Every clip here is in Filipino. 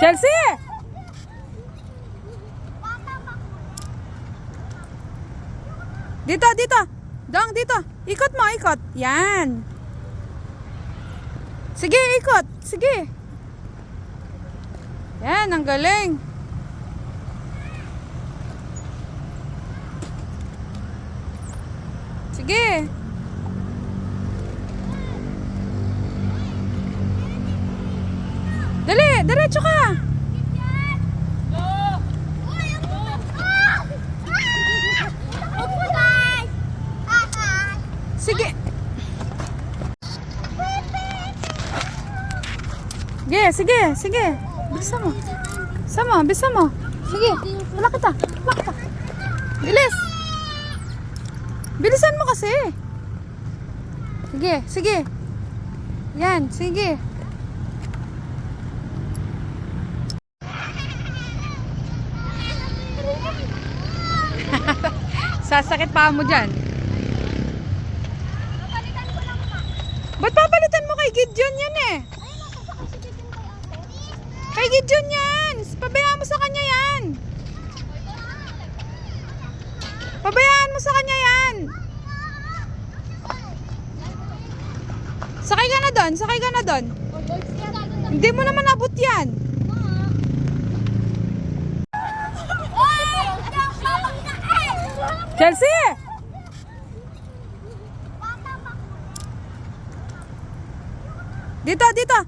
Chelsea! Dito, dito. Dong, dito. Ikot mo, ikot. Yan. Sige, ikot. Sige. Yan, ang galing. Sige. Dali, diretso ka. Sige. Sige, sige, sige. Bilisan mo. Bilisan mo. Sige, wala kita. Bilis. Bilisan mo kasi. Sige, sige. Yan, sige. Sasakit pa mo dyan. Ba't papalitan mo kay Gideon yan eh? Kay Gideon yan. Pabayaan mo sa kanya yan. Pabayaan mo sa kanya yan. Sakay ka na doon. Sakay ka na doon. Hindi mo naman abot yan. Chelsea! Dito, dito.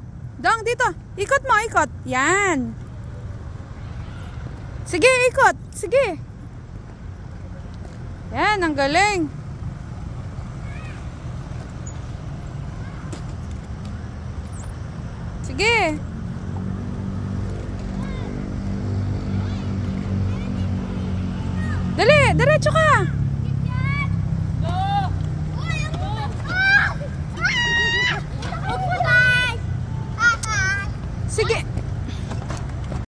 Dong, dito. Ikot mo, ikot. Yan. Sige, ikot. Sige. Yan, ang galing. Sige. Dali, diretso ka.